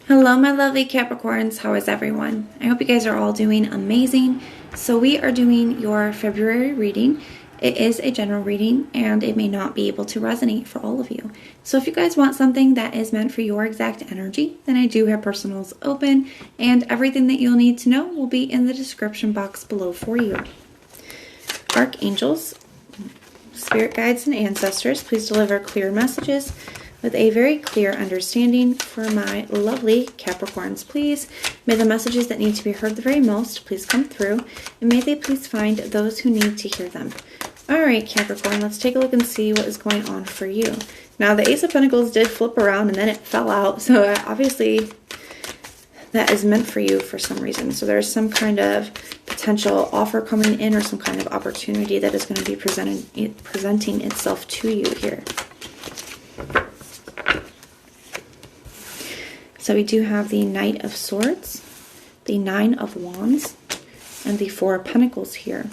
Hello, my lovely Capricorns. How is everyone? I hope you guys are all doing amazing. So we are doing your February reading. It is a general reading and it may not be able to resonate for all of you. So if you guys want something that is meant for your exact energy, then I do have personals open and everything that you'll need to know will be in the description box below for you. Archangels, spirit guides, and ancestors, please deliver clear messages with a very clear understanding for my lovely Capricorns, please. May the messages that need to be heard the very most please come through, and may they please find those who need to hear them. All right, Capricorn, let's take a look and see what is going on for you. Now, the Ace of Pentacles did flip around and then it fell out, so obviously that is meant for you for some reason. So there's some kind of potential offer coming in or some kind of opportunity that is going to be presenting itself to you here. So we do have the Knight of Swords, the Nine of Wands, and the Four of Pentacles here.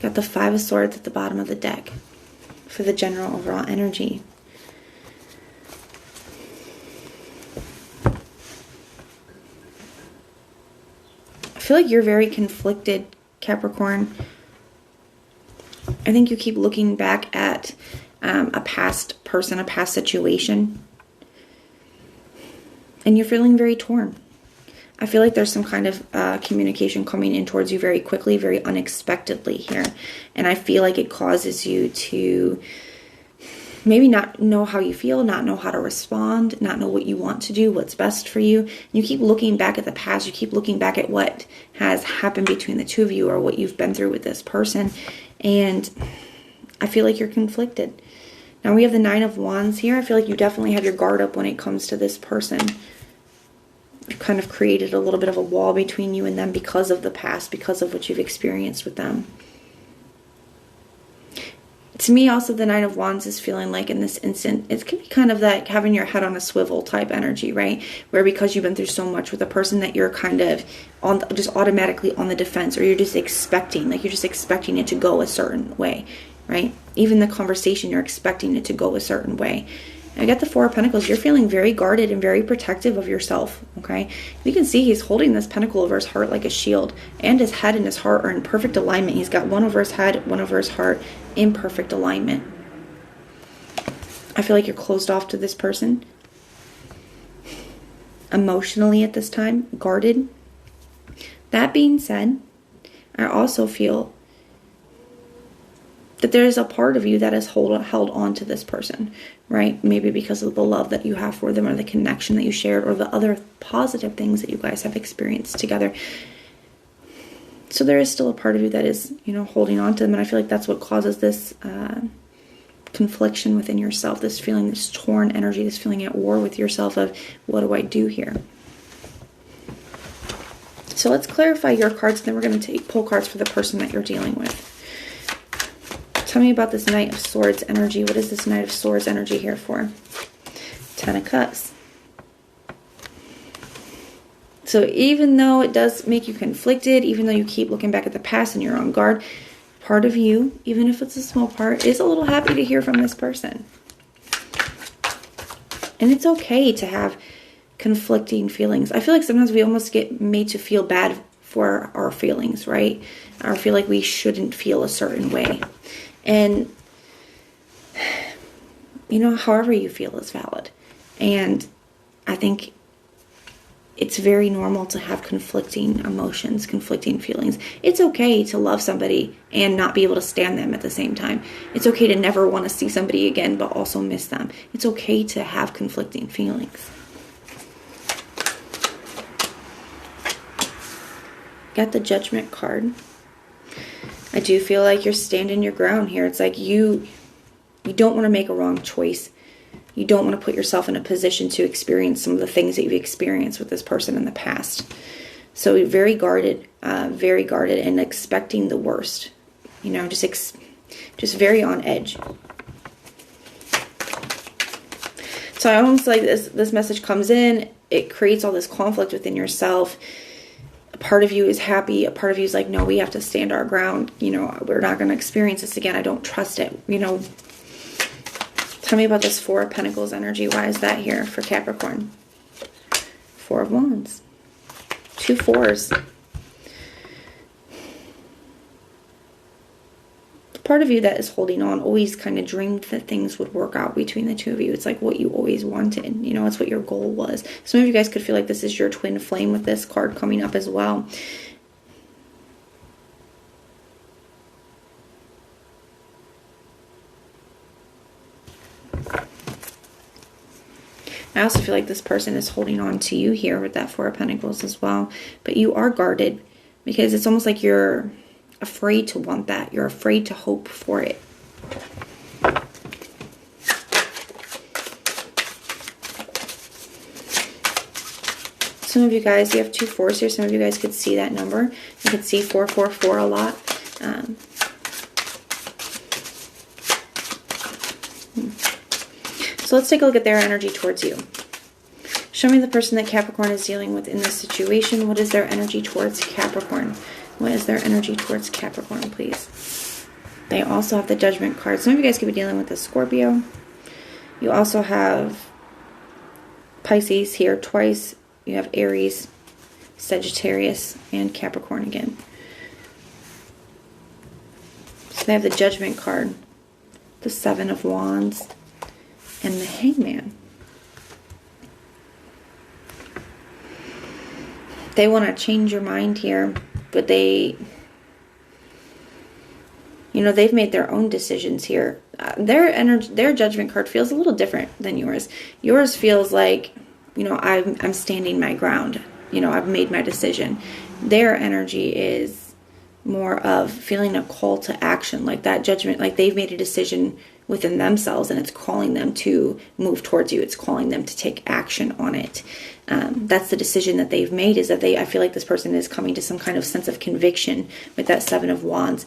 Got the Five of Swords at the bottom of the deck for the general overall energy. I feel like you're very conflicted, Capricorn. I think you keep looking back at a past person, a past situation, and you're feeling very torn. I feel like there's some kind of communication coming in towards you very quickly, very unexpectedly here. And I feel like it causes you to maybe not know how you feel, not know how to respond, not know what you want to do, what's best for you. You keep looking back at the past. You keep looking back at what has happened between the two of you or what you've been through with this person. And I feel like you're conflicted. Now we have the Nine of Wands here. I feel like you definitely have your guard up when it comes to this person. You've kind of created a little bit of a wall between you and them because of the past, because of what you've experienced with them. To me, also, the Nine of Wands is feeling like in this instant, it can be kind of like having your head on a swivel type energy, right? Where because you've been through so much with a person that you're kind of just automatically on the defense, or you're just expecting it to go a certain way, right? Even the conversation, you're expecting it to go a certain way. I got the Four of Pentacles. You're feeling very guarded and very protective of yourself, okay? You can see he's holding this pentacle over his heart like a shield, and his head and his heart are in perfect alignment. He's got one over his head, one over his heart, in perfect alignment. I feel like you're closed off to this person emotionally at this time, guarded. That being said, I also feel that there is a part of you that is held on to this person, right? Maybe because of the love that you have for them or the connection that you shared or the other positive things that you guys have experienced together. So there is still a part of you that is, holding on to them. And I feel like that's what causes this confliction within yourself, this feeling, this torn energy, this feeling at war with yourself of, what do I do here? So let's clarify your cards, and then we're going to pull cards for the person that you're dealing with. Tell me about this Knight of Swords energy. What is this Knight of Swords energy here for? Ten of Cups. So even though it does make you conflicted, even though you keep looking back at the past and you're on guard, part of you, even if it's a small part, is a little happy to hear from this person. And it's okay to have conflicting feelings. I feel like sometimes we almost get made to feel bad for our feelings, right? Or feel like we shouldn't feel a certain way. And, however you feel is valid. And I think it's very normal to have conflicting emotions, conflicting feelings. It's okay to love somebody and not be able to stand them at the same time. It's okay to never want to see somebody again, but also miss them. It's okay to have conflicting feelings. Got the Judgment card. I do feel like you're standing your ground here. It's like you don't want to make a wrong choice. You don't want to put yourself in a position to experience some of the things that you've experienced with this person in the past. So very guarded and expecting the worst. Just very on edge. So I almost like this message comes in. It creates all this conflict within yourself. A part of you is happy. A part of you is like, no, we have to stand our ground. We're not going to experience this again. I don't trust it. Tell me about this Four of Pentacles energy. Why is that here for Capricorn? Four of Wands. 2 4s. Part of you that is holding on always kind of dreamed that things would work out between the two of you. It's like what you always wanted. You know, it's what your goal was. Some of you guys could feel like this is your twin flame with this card coming up as well. I also feel like this person is holding on to you here with that Four of Pentacles as well. But you are guarded because it's almost like you're afraid to want that. You're afraid to hope for it. Some of you guys, you have 2 4s here. Some of you guys could see that number. You could see 444 a lot. So let's take a look at their energy towards you. Show me the person that Capricorn is dealing with in this situation. What is their energy towards Capricorn? What is their energy towards Capricorn, please? They also have the Judgment card. Some of you guys could be dealing with a Scorpio. You also have Pisces here twice. You have Aries, Sagittarius, and Capricorn again. So they have the Judgment card, the Seven of Wands, and the Hangman. They want to change your mind here, but they, you know, they've made their own decisions here. Their Judgment card feels a little different than yours. Yours feels like, you know, I'm standing my ground. You know, I've made my decision. Their energy is more of feeling a call to action, like that Judgment, like they've made a decision within themselves and it's calling them to move towards you. It's calling them to take action on it. That's the decision that they've made, is that I feel like this person is coming to some kind of sense of conviction with that Seven of Wands.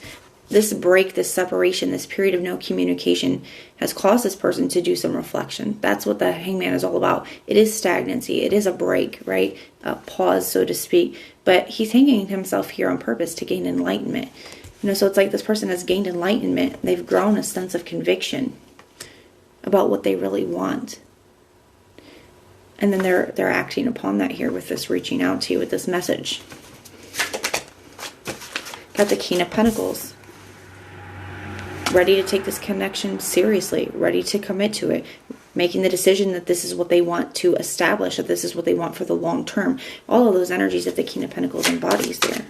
This break, this separation, this period of no communication has caused this person to do some reflection. That's what the Hangman is all about. It is stagnancy. It is a break, right? A pause, so to speak. But he's hanging himself here on purpose to gain enlightenment. You know, so it's like this person has gained enlightenment. They've grown a sense of conviction about what they really want. And then they're acting upon that here with this reaching out to you with this message. Got the King of Pentacles. Ready to take this connection seriously. Ready to commit to it. Making the decision that this is what they want to establish. That this is what they want for the long term. All of those energies that the King of Pentacles embodies there.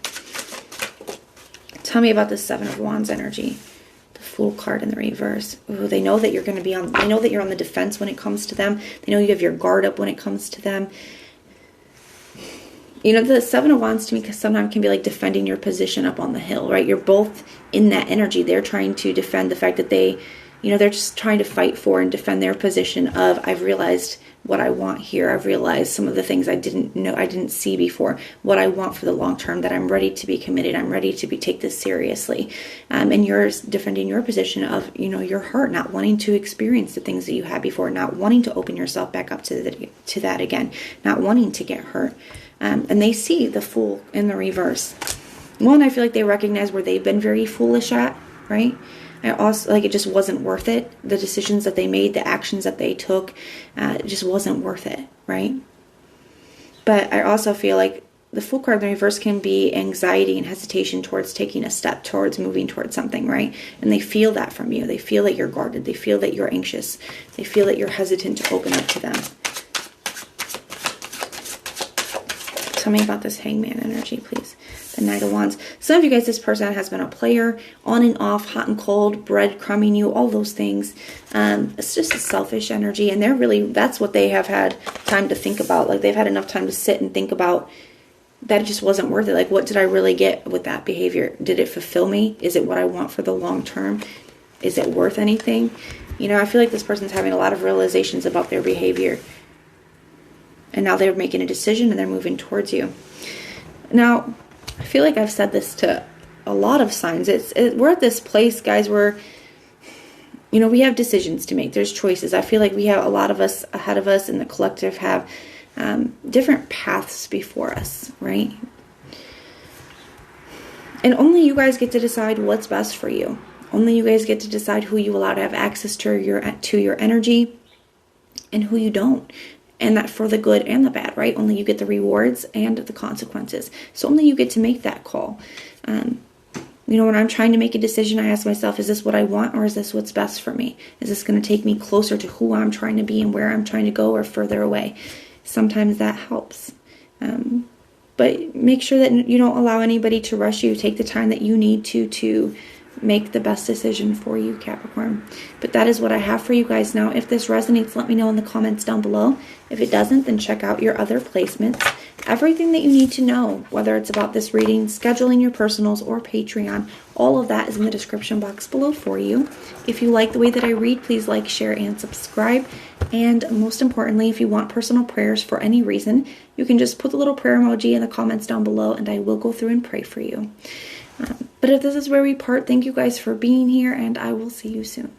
Tell me about the Seven of Wands energy. The Fool card in the reverse. Ooh, they know that you're going to be on, they know that you're on the defense when it comes to them. They know you have your guard up when it comes to them. You know, the Seven of Wands to me sometimes can be like defending your position up on the hill, right? You're both in that energy. They're trying to defend the fact that they, you know, they're just trying to fight for and defend their position of, I've realized what I want here. I've realized some of the things I didn't know, I didn't see before. What I want for the long term, that I'm ready to be committed. I'm ready to take this seriously. And you're defending your position of, you know, your heart, not wanting to experience the things that you had before, not wanting to open yourself back up to that again, not wanting to get hurt. And they see the Fool in the reverse. One, I feel like they recognize where they've been very foolish at, right? I also, like, it just wasn't worth it. The decisions that they made, the actions that they took, it just wasn't worth it, right? But I also feel like the Fool card in the reverse can be anxiety and hesitation towards taking a step, towards moving towards something, right? And they feel that from you. They feel that you're guarded. They feel that you're anxious. They feel that you're hesitant to open up to them. Tell me about this Hangman energy, please. The Knight of Wands. Some of you guys, this person has been a player, on and off, hot and cold, breadcrumbing you, all those things. It's just a selfish energy, and they're really, that's what they have had time to think about. Like, they've had enough time to sit and think about that. It just wasn't worth it. Like, what did I really get with that behavior? Did it fulfill me? Is it what I want for the long term? Is it worth anything? You know, I feel like this person's having a lot of realizations about their behavior. And now they're making a decision and they're moving towards you. Now, I feel like I've said this to a lot of signs. We're at this place, guys, where, you know, we have decisions to make. There's choices. I feel like we have a lot of us ahead of us in the collective have different paths before us, right? And only you guys get to decide what's best for you. Only you guys get to decide who you allow to have access to your energy and who you don't. And that for the good and the bad, right? Only you get the rewards and the consequences. So only you get to make that call. When I'm trying to make a decision, I ask myself, is this what I want, or is this what's best for me? Is this going to take me closer to who I'm trying to be and where I'm trying to go, or further away? Sometimes that helps. But make sure that you don't allow anybody to rush you. Take the time that you need to make the best decision for you, Capricorn. But that is what I have for you guys now. If this resonates, let me know in the comments down below. If it doesn't, then check out your other placements. Everything that you need to know, whether it's about this reading, scheduling your personals, or Patreon, all of that is in the description box below for you. If you like the way that I read, please like, share, and subscribe. And most importantly, if you want personal prayers for any reason, you can just put the little prayer emoji in the comments down below, and I will go through and pray for you. But if this is where we part, thank you guys for being here, and I will see you soon.